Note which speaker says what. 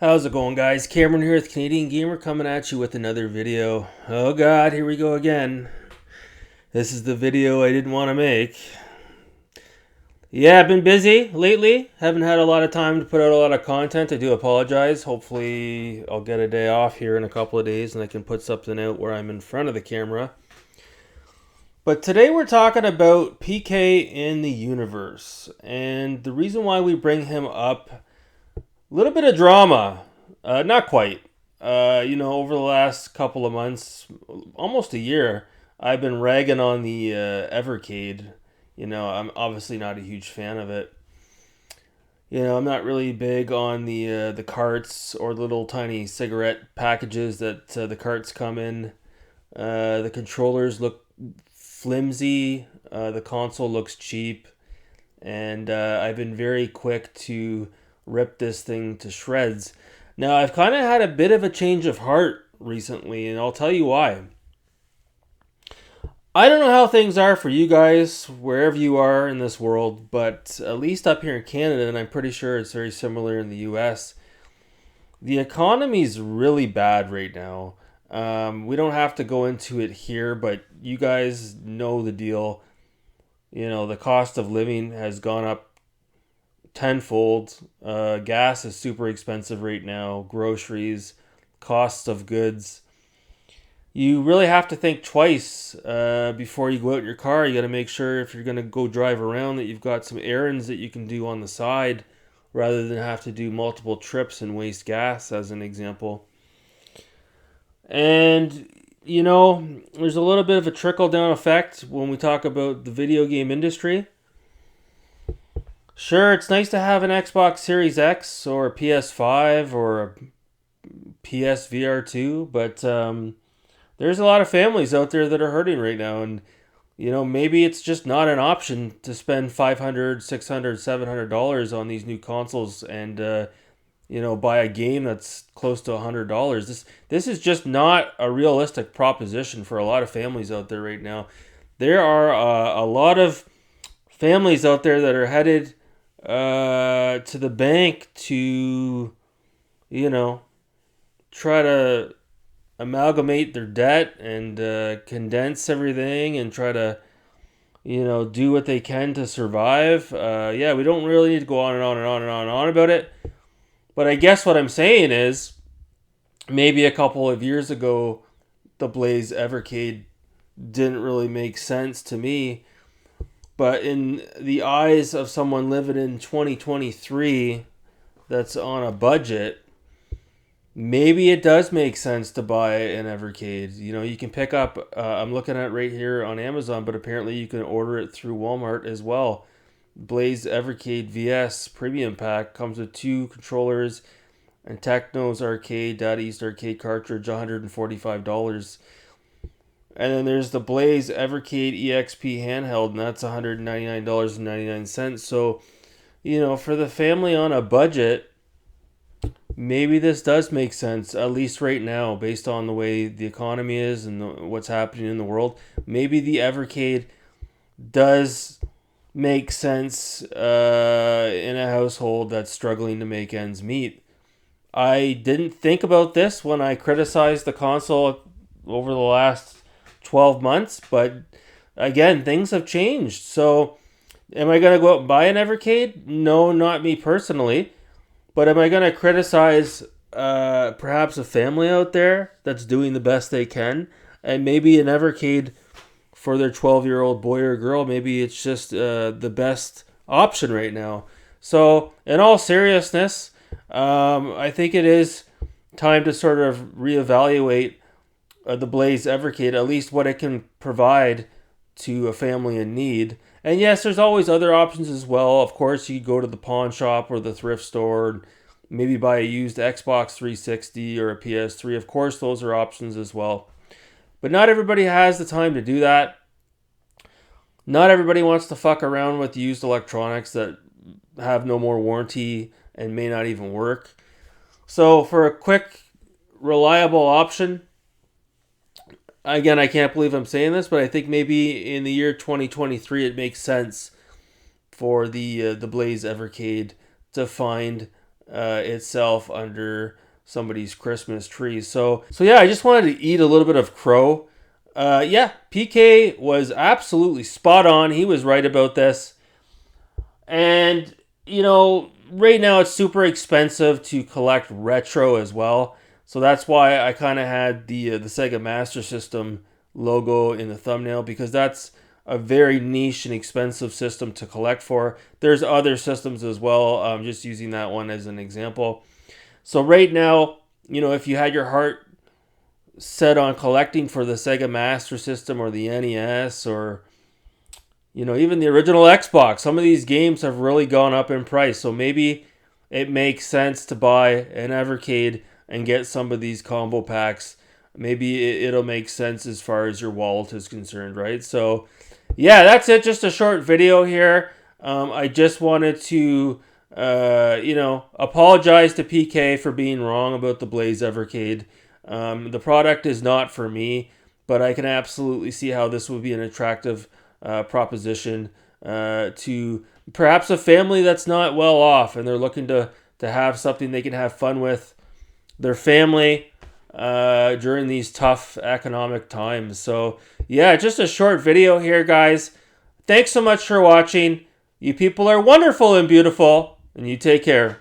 Speaker 1: How's it going, guys? Cameron here with Canadian Gamer coming at you with another video. Oh god, here we go again. This is the video I didn't want to make. Yeah, I've been busy lately. Haven't had a lot of time to put out a lot of content. I do apologize. Hopefully I'll get a day off here in a couple of days and I can put something out where I'm in front of the camera. But today we're talking about PK in the universe. And the reason why we bring him up, a little bit of drama. Not quite. Over the last couple of months, almost a year, I've been ragging on the Evercade. I'm obviously not a huge fan of it. I'm not really big on the carts or little tiny cigarette packages that the carts come in. The controllers look flimsy. The console looks cheap, and I've been very quick to rip this thing to shreds. Now, I've kind of had a bit of a change of heart recently, and I'll tell you why. I don't know how things are for you guys, wherever you are in this world, but at least up here in Canada, and I'm pretty sure it's very similar in the US, the economy's really bad right now. We don't have to go into it here, but you guys know the deal. The cost of living has gone up tenfold. Gas is super expensive right now. Groceries, costs of goods. You really have to think twice before you go out in your car. You got to make sure if you're going to go drive around that you've got some errands that you can do on the side rather than have to do multiple trips and waste gas, as an example. And, there's a little bit of a trickle down effect when we talk about the video game industry. Sure, it's nice to have an Xbox Series X or a PS5 or a PSVR 2, but there's a lot of families out there that are hurting right now, and maybe it's just not an option to spend $500, $600, $700 on these new consoles and buy a game that's close to $100. This is just not a realistic proposition for a lot of families out there right now. There are a lot of families out there that are headed to the bank to, try to amalgamate their debt and condense everything and try to, do what they can to survive. We don't really need to go on and on and on and on and on about it. But I guess what I'm saying is maybe a couple of years ago, the Blaze Evercade didn't really make sense to me. But in the eyes of someone living in 2023 that's on a budget, maybe it does make sense to buy an Evercade. You can pick up, I'm looking at it right here on Amazon, but apparently you can order it through Walmart as well. Blaze Evercade VS Premium Pack comes with 2 controllers and Techno's Arcade, Data East Arcade cartridge, $145. And then there's the Blaze Evercade EXP handheld, and that's $199.99. So, for the family on a budget, maybe this does make sense, at least right now, based on the way the economy is and what's happening in the world. Maybe the Evercade does make sense in a household that's struggling to make ends meet. I didn't think about this when I criticized the console over the last 12 months, but again, things have changed. So, am I going to go out and buy an Evercade? No, not me personally. But am I going to criticize perhaps a family out there that's doing the best they can? And maybe an Evercade for their 12-year-old boy or girl, maybe it's just the best option right now. So, in all seriousness, I think it is time to sort of reevaluate the Blaze Evercade, at least what it can provide to a family in need. And yes, there's always other options as well. Of course, you could go to the pawn shop or the thrift store and maybe buy a used Xbox 360 or a PS3. Of course, those are options as well. But not everybody has the time to do that. Not everybody wants to fuck around with used electronics that have no more warranty and may not even work. So for a quick, reliable option, again, I can't believe I'm saying this, but I think maybe in the year 2023 it makes sense for the Blaze Evercade to find itself under somebody's Christmas tree. So yeah, I just wanted to eat a little bit of crow. Yeah, PK was absolutely spot on. He was right about this. And, right now it's super expensive to collect retro as well. So that's why I kind of had the Sega Master System logo in the thumbnail, because that's a very niche and expensive system to collect for. There's other systems as well. I'm just using that one as an example. So right now, if you had your heart set on collecting for the Sega Master System or the NES, or even the original Xbox, some of these games have really gone up in price. So maybe it makes sense to buy an Evercade and get some of these combo packs. Maybe it'll make sense as far as your wallet is concerned, right? So yeah, that's it. Just a short video here. I just wanted to, apologize to PK for being wrong about the Blaze Evercade. The product is not for me, but I can absolutely see how this would be an attractive proposition to perhaps a family that's not well off and they're looking to have something they can have fun with their family during these tough economic times. So yeah, just a short video here, guys. Thanks so much for watching. You people are wonderful and beautiful, and you take care.